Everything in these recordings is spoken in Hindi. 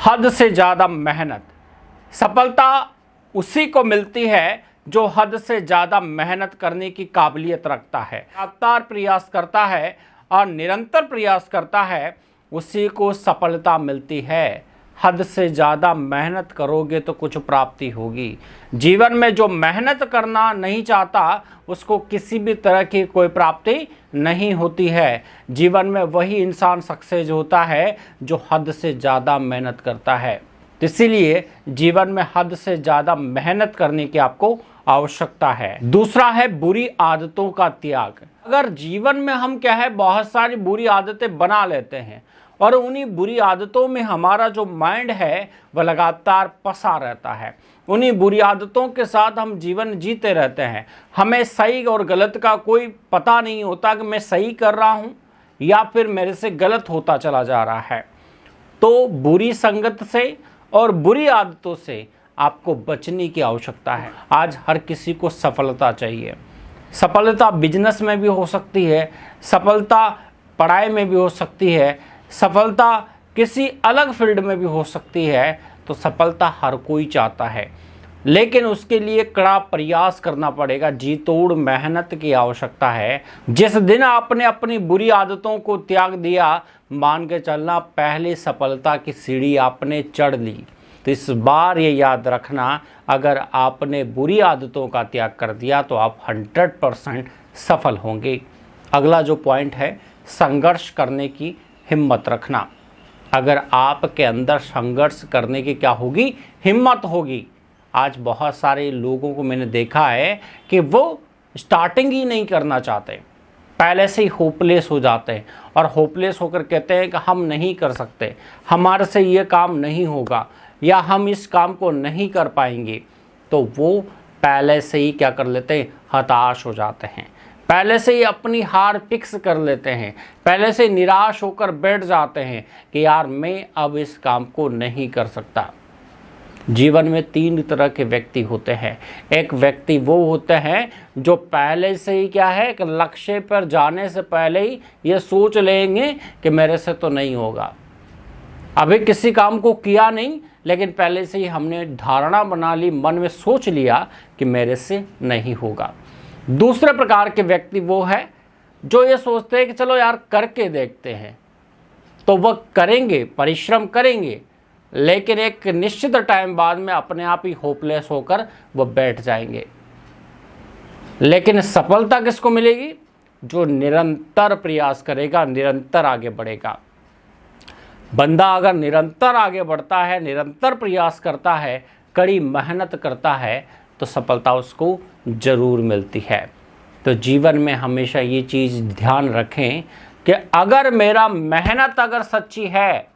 हद से ज़्यादा मेहनत। सफलता उसी को मिलती है जो हद से ज़्यादा मेहनत करने की काबिलियत रखता है, लगातार प्रयास करता है और निरंतर प्रयास करता है, उसी को सफलता मिलती है। हद से ज़्यादा मेहनत करोगे तो कुछ प्राप्ति होगी। जीवन में जो मेहनत करना नहीं चाहता उसको किसी भी तरह की कोई प्राप्ति नहीं होती है। जीवन में वही इंसान सक्सेस होता है जो हद से ज़्यादा मेहनत करता है। इसीलिए जीवन में हद से ज़्यादा मेहनत करने की आपको आवश्यकता है। दूसरा है बुरी आदतों का त्याग। अगर जीवन में हम क्या है बहुत सारी बुरी आदतें बना लेते हैं और उन्हीं बुरी आदतों में हमारा जो माइंड है वह लगातार फंसा रहता है, उन्हीं बुरी आदतों के साथ हम जीवन जीते रहते हैं। हमें सही और गलत का कोई पता नहीं होता कि मैं सही कर रहा हूँ या फिर मेरे से गलत होता चला जा रहा है। तो बुरी संगत से और बुरी आदतों से आपको बचने की आवश्यकता है। आज हर किसी को सफलता चाहिए। सफलता बिजनेस में भी हो सकती है, सफलता पढ़ाई में भी हो सकती है, सफलता किसी अलग फील्ड में भी हो सकती है। तो सफलता हर कोई चाहता है, लेकिन उसके लिए कड़ा प्रयास करना पड़ेगा, जी तोड़ मेहनत की आवश्यकता है। जिस दिन आपने अपनी बुरी आदतों को त्याग दिया, मान के चलना पहली सफलता की सीढ़ी आपने चढ़ ली। तो इस बार ये याद रखना, अगर आपने बुरी आदतों का त्याग कर दिया तो आप 100% सफल होंगे। अगला जो पॉइंट है, संघर्ष करने की हिम्मत रखना। अगर आपके अंदर संघर्ष करने की क्या होगी, हिम्मत होगी। आज बहुत सारे लोगों को मैंने देखा है कि वो स्टार्टिंग ही नहीं करना चाहते, पहले से ही होपलेस हो जाते हैं और होपलेस होकर कहते हैं कि हम नहीं कर सकते, हमारे से ये काम नहीं होगा या हम इस काम को नहीं कर पाएंगे। तो वो पहले से ही क्या कर लेते हैं, हताश हो जाते हैं, पहले से ही अपनी हार फिक्स कर लेते हैं, पहले से निराश होकर बैठ जाते हैं कि यार मैं अब इस काम को नहीं कर सकता। जीवन में 3 तरह के व्यक्ति होते हैं। एक व्यक्ति वो होते हैं जो पहले से ही क्या है कि लक्ष्य पर जाने से पहले ही ये सोच लेंगे कि मेरे से तो नहीं होगा। अभी किसी काम को किया नहीं, लेकिन पहले से ही हमने धारणा बना ली, मन में सोच लिया कि मेरे से नहीं होगा। दूसरे प्रकार के व्यक्ति वो है जो ये सोचते हैं कि चलो यार करके देखते हैं, तो वह करेंगे, परिश्रम करेंगे, लेकिन एक निश्चित टाइम बाद में अपने आप ही होपलेस होकर वह बैठ जाएंगे। लेकिन सफलता किसको मिलेगी? जो निरंतर प्रयास करेगा, निरंतर आगे बढ़ेगा। बंदा अगर निरंतर आगे बढ़ता है, निरंतर प्रयास करता है, कड़ी मेहनत करता है, तो सफलता उसको ज़रूर मिलती है। तो जीवन में हमेशा ये चीज़ ध्यान रखें कि अगर मेरा मेहनत अगर सच्ची है,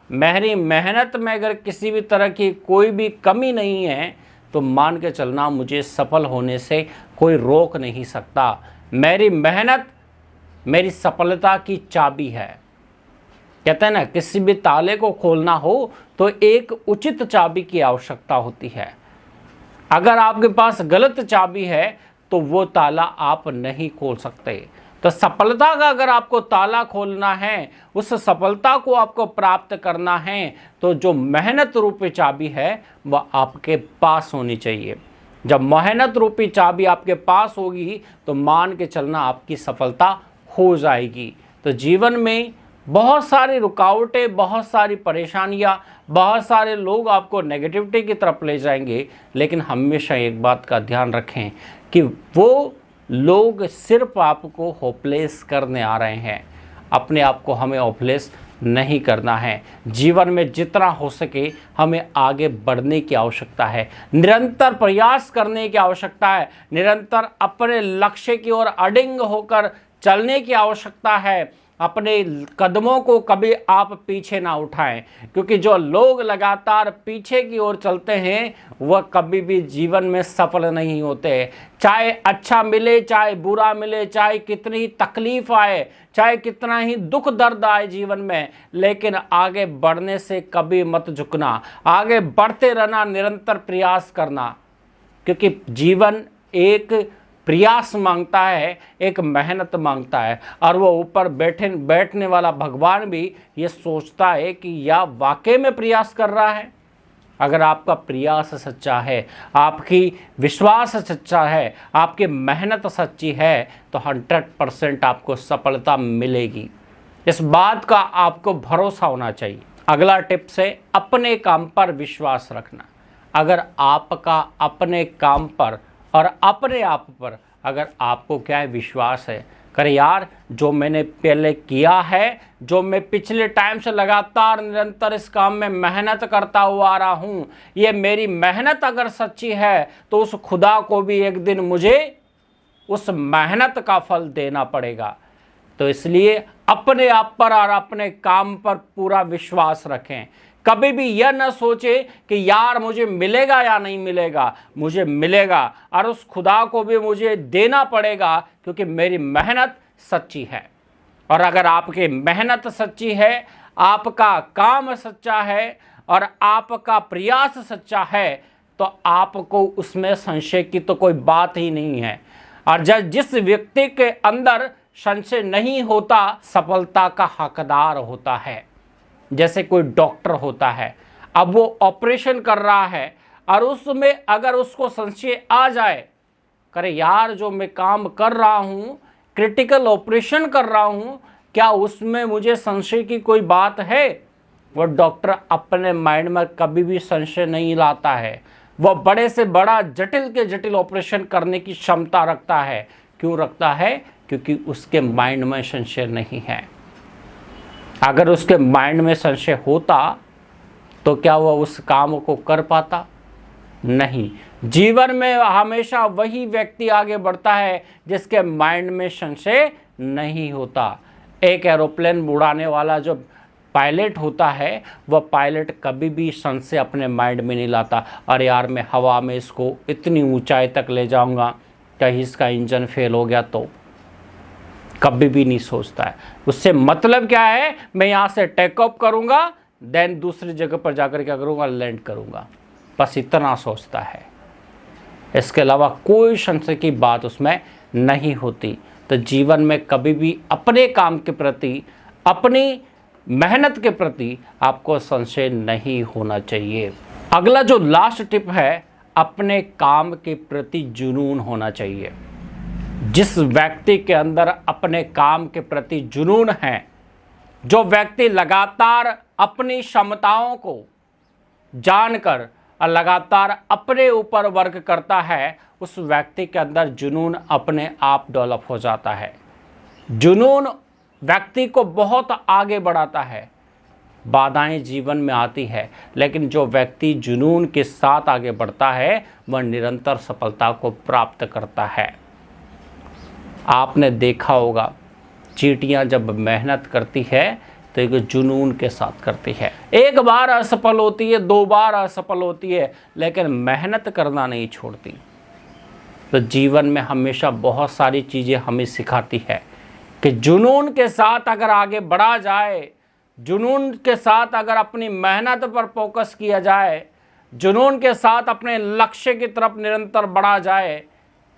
मेरी मेहनत में अगर किसी भी तरह की कोई भी कमी नहीं है, तो मान के चलना मुझे सफल होने से कोई रोक नहीं सकता। मेरी मेहनत मेरी सफलता की चाबी है। कहते हैं ना, किसी भी ताले को खोलना हो तो एक उचित चाबी की आवश्यकता होती है। अगर आपके पास गलत चाबी है तो वो ताला आप नहीं खोल सकते। तो सफलता का अगर आपको ताला खोलना है, उस सफलता को आपको प्राप्त करना है, तो जो मेहनत रूपी चाबी है वह आपके पास होनी चाहिए। जब मेहनत रूपी चाबी आपके पास होगी तो मान के चलना आपकी सफलता हो जाएगी। तो जीवन में बहुत सारी रुकावटें, बहुत सारी परेशानियां, बहुत सारे लोग आपको नेगेटिविटी की तरफ ले जाएंगे, लेकिन हमेशा एक बात का ध्यान रखें कि वो लोग सिर्फ आपको होपलेस करने आ रहे हैं। अपने आप को हमें होपलेस नहीं करना है। जीवन में जितना हो सके हमें आगे बढ़ने की आवश्यकता है, निरंतर प्रयास करने की आवश्यकता है, निरंतर अपने लक्ष्य की ओर अडिग होकर चलने की आवश्यकता है। अपने कदमों को कभी आप पीछे ना उठाएं, क्योंकि जो लोग लगातार पीछे की ओर चलते हैं वह कभी भी जीवन में सफल नहीं होते। चाहे अच्छा मिले, चाहे बुरा मिले, चाहे कितनी ही तकलीफ आए, चाहे कितना ही दुख दर्द आए जीवन में, लेकिन आगे बढ़ने से कभी मत झुकना, आगे बढ़ते रहना, निरंतर प्रयास करना। क्योंकि जीवन एक प्रयास मांगता है, एक मेहनत मांगता है। और वो ऊपर बैठने वाला भगवान भी ये सोचता है कि यह वाकई में प्रयास कर रहा है। अगर आपका प्रयास सच्चा है, आपकी विश्वास सच्चा है, आपकी मेहनत सच्ची है, तो 100% आपको सफलता मिलेगी। इस बात का आपको भरोसा होना चाहिए। अगला टिप्स है अपने काम पर विश्वास रखना। अगर आपका अपने काम पर और अपने आप पर अगर आपको क्या है विश्वास है, करे यार जो मैंने पहले किया है, जो मैं पिछले टाइम से लगातार निरंतर इस काम में मेहनत करता हुआ आ रहा हूँ, ये मेरी मेहनत अगर सच्ची है तो उस खुदा को भी एक दिन मुझे उस मेहनत का फल देना पड़ेगा। तो इसलिए अपने आप पर और अपने काम पर पूरा विश्वास रखें। कभी भी यह न सोचे कि यार मुझे मिलेगा या नहीं मिलेगा, मुझे मिलेगा और उस खुदा को भी मुझे देना पड़ेगा क्योंकि मेरी मेहनत सच्ची है। और अगर आपकी मेहनत सच्ची है, आपका काम सच्चा है और आपका प्रयास सच्चा है, तो आपको उसमें संशय की तो कोई बात ही नहीं है। और जिस व्यक्ति के अंदर संशय नहीं होता, सफलता का हकदार होता है। जैसे कोई डॉक्टर होता है, अब वो ऑपरेशन कर रहा है और उसमें अगर उसको संशय आ जाए, करे यार जो मैं काम कर रहा हूँ, क्रिटिकल ऑपरेशन कर रहा हूँ, क्या उसमें मुझे संशय की कोई बात है? वो डॉक्टर अपने माइंड में कभी भी संशय नहीं लाता है। वह बड़े से बड़ा जटिल के जटिल ऑपरेशन करने की क्षमता रखता है। क्यों रखता है? क्योंकि उसके माइंड में संशय नहीं है। अगर उसके माइंड में संशय होता तो क्या वह उस काम को कर पाता? नहीं। जीवन में हमेशा वही व्यक्ति आगे बढ़ता है जिसके माइंड में संशय नहीं होता। एक एरोप्लेन उड़ाने वाला जो पायलट होता है, वह पायलट कभी भी संशय अपने माइंड में नहीं लाता। अरे यार मैं हवा में इसको इतनी ऊंचाई तक ले जाऊंगा, कहीं इसका इंजन फेल हो गया तो कभी भी नहीं सोचता है। उससे मतलब क्या है, मैं यहाँ से टेक ऑफ करूँगा, देन दूसरी जगह पर जाकर क्या करूँगा, लैंड करूँगा, बस इतना सोचता है। इसके अलावा कोई संशय की बात उसमें नहीं होती। तो जीवन में कभी भी अपने काम के प्रति, अपनी मेहनत के प्रति आपको संशय नहीं होना चाहिए। अगला जो लास्ट टिप है, अपने काम के प्रति जुनून होना चाहिए। जिस व्यक्ति के अंदर अपने काम के प्रति जुनून है, जो व्यक्ति लगातार अपनी क्षमताओं को जानकर और लगातार अपने ऊपर वर्क करता है, उस व्यक्ति के अंदर जुनून अपने आप डेवलप हो जाता है। जुनून व्यक्ति को बहुत आगे बढ़ाता है। बाधाएं जीवन में आती है, लेकिन जो व्यक्ति जुनून के साथ आगे बढ़ता है वह निरंतर सफलता को प्राप्त करता है। आपने देखा होगा चींटियां जब मेहनत करती है तो एक जुनून के साथ करती है। एक बार असफल होती है, 2 बार असफल होती है, लेकिन मेहनत करना नहीं छोड़ती। तो जीवन में हमेशा बहुत सारी चीज़ें हमें सिखाती है कि जुनून के साथ अगर आगे बढ़ा जाए, जुनून के साथ अगर अपनी मेहनत पर फोकस किया जाए, जुनून के साथ अपने लक्ष्य की तरफ निरंतर बढ़ा जाए,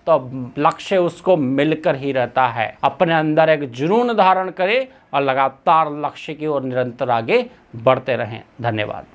तो लक्ष्य उसको मिलकर ही रहता है। अपने अंदर एक जुनून धारण करें और लगातार लक्ष्य की ओर निरंतर आगे बढ़ते रहें। धन्यवाद।